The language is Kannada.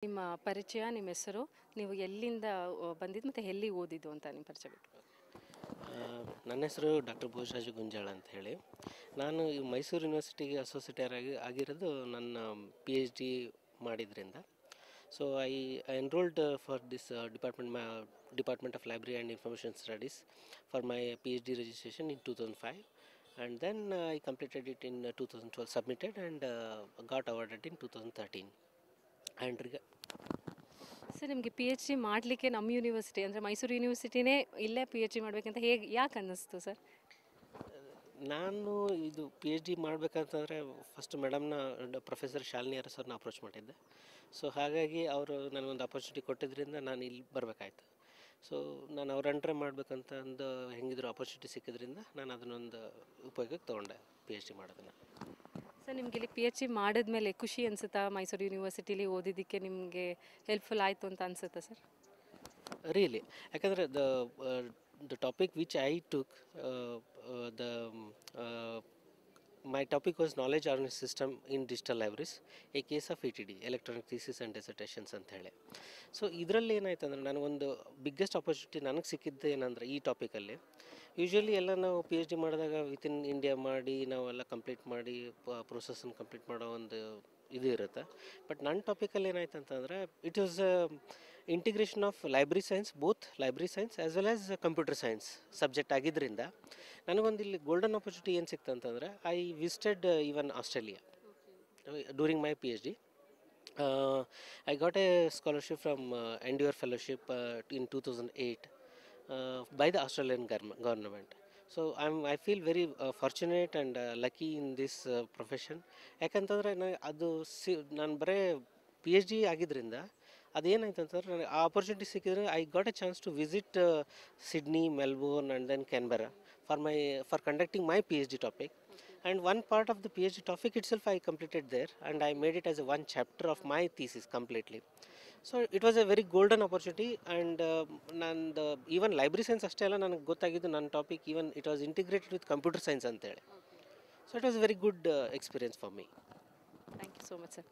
ನಿಮ್ಮ ಪರಿಚಯ, ನಿಮ್ಮ ಹೆಸರು, ನೀವು ಎಲ್ಲಿಂದ ಬಂದಿದ್ದು ಮತ್ತು ಎಲ್ಲಿ ಓದಿದ್ದು ಅಂತ ನಿಮ್ಮ ಪರಿಚಯ ಬೇಕು. ನನ್ನ ಹೆಸರು ಡಾಕ್ಟರ್ ಭೋಜರಾಜು ಗುಂಜಾಳ ಅಂತ ಹೇಳಿ. ನಾನು ಈ ಮೈಸೂರು ಯೂನಿವರ್ಸಿಟಿಗೆ ಅಸೋಸಿಯೇಟ್ ಆಗಿರೋದು ನನ್ನ PhD ಮಾಡಿದ್ರಿಂದ. So I enrolled for this department of library and information studies for my PhD registration in 2005, and then I completed it in 2012, submitted, and got awarded in 2013. And sir, ನಿಮಗೆ PhD ಮಾಡಲಿಕ್ಕೆ ನಮ್ಮ ಯೂನಿವರ್ಸಿಟಿ ಅಂದರೆ ಮೈಸೂರು ಯೂನಿವರ್ಸಿಟಿನೇ ಇಲ್ಲೇ PhD ಮಾಡಬೇಕಂತ ಯಾಕೆ ಅನ್ನಿಸ್ತು ಸರ್? ನಾನು ಇದು PhD ಮಾಡಬೇಕಂತಂದರೆ ಫಸ್ಟ್ ಮೇಡಮ್ನ ಪ್ರೊಫೆಸರ್ ಶಾಲಿನಿ ಅರಸವ್ರನ್ನ ಅಪ್ರೋಚ್ ಮಾಡಿದ್ದೆ. ಸೊ ಹಾಗಾಗಿ ಅವರು ನನಗೊಂದು ಅಪರ್ಚುನಿಟಿ ಕೊಟ್ಟಿದ್ದರಿಂದ ನಾನು ಇಲ್ಲಿ ಬರಬೇಕಾಯ್ತು. ಸೊ ನಾನು ಅವ್ರ ಅಂಡ್ರೆ ಮಾಡಬೇಕಂತ ಒಂದು ಹೆಂಗಿದ್ರು ಅಪರ್ಚುನಿಟಿ ಸಿಕ್ಕಿದ್ರಿಂದ ನಾನು ಅದನ್ನೊಂದು ಉಪಯೋಗಕ್ಕೆ ತೊಗೊಂಡೆ PhD ಮಾಡೋದನ್ನು. ಸರ್, ನಿಮಗೆ ಇಲ್ಲಿ PhD ಮಾಡಿದ್ಮೇಲೆ ಖುಷಿ ಅನಿಸುತ್ತಾ? ಮೈಸೂರು ಯೂನಿವರ್ಸಿಟಿಲಿ ಓದಿದ್ದಕ್ಕೆ ನಿಮಗೆ ಹೆಲ್ಪ್ಫುಲ್ ಆಯಿತು ಅಂತ ಅನಿಸುತ್ತಾ ಸರ್? ರಿಯಲಿ, ಯಾಕಂದರೆ the topic which I took, my topic was knowledge organization system in digital libraries, a case of ETD, electronic thesis and dissertations ಅಂತ ಹೇಳಿ. ಸೊ ಇದರಲ್ಲಿ ಏನಾಯ್ತು ಅಂದರೆ ನನಗೊಂದು ಬಿಗ್ಗೆಸ್ಟ್ ಆಪರ್ಚುನಿಟಿ ನನಗೆ ಸಿಕ್ಕಿದ್ದು ಏನಂದರೆ ಈ ಟಾಪಿಕಲ್ಲಿ ಯೂಶ್ವಲಿ ಎಲ್ಲ ನಾವು PhD ಮಾಡಿದಾಗ ವಿತಿನ್ ಇಂಡಿಯಾ ಮಾಡಿ ನಾವೆಲ್ಲ ಕಂಪ್ಲೀಟ್ ಮಾಡಿ ಪ್ರೊಸೆಸನ್ನು ಕಂಪ್ಲೀಟ್ ಮಾಡೋ ಒಂದು ಇದು ಇರುತ್ತೆ. ಬಟ್ ನನ್ನ ಟಾಪಿಕಲ್ಲಿ ಏನಾಯ್ತು ಅಂತಂದರೆ it was integration of library science, both library science as well as computer science subject ಆಗಿದ್ದರಿಂದ ನನಗೊಂದು ಇಲ್ಲಿ ಗೋಲ್ಡನ್ ಆಪರ್ಚುನಿಟಿ ಏನು ಸಿಕ್ತು ಅಂತಂದರೆ I visited even Australia during my PhD. I got a scholarship from Endure Fellowship in 2008 by the Australian government. So I feel very fortunate and lucky in this profession. ಯಾಕಂತಂದರೆ ನಾನು ಬರೀ PhD ಆಗಿದ್ದರಿಂದ ಅದೇನಾಯ್ತು ಅಂತಂದ್ರೆ ನನಗೆ ಆ ಆಪರ್ಚುನಿಟಿ ಸಿಕ್ಕಿದ್ರೆ I got a chance to visit Sydney, Melbourne and then Canberra for conducting my PhD topic. And one part of the PhD topic itself I completed there, and I made it as a one chapter of my thesis completely. So it was a very golden opportunity, and nandu even library science ಅಷ್ಟೇ ಅಲ್ಲ, ನನಗೆ ಗೊತ್ತಾಗಿದ್ದು ನನ್ನ topic even it was integrated with computer science ಅಂತೇಳಿ. So it was very good experience for me. Thank you so much sir.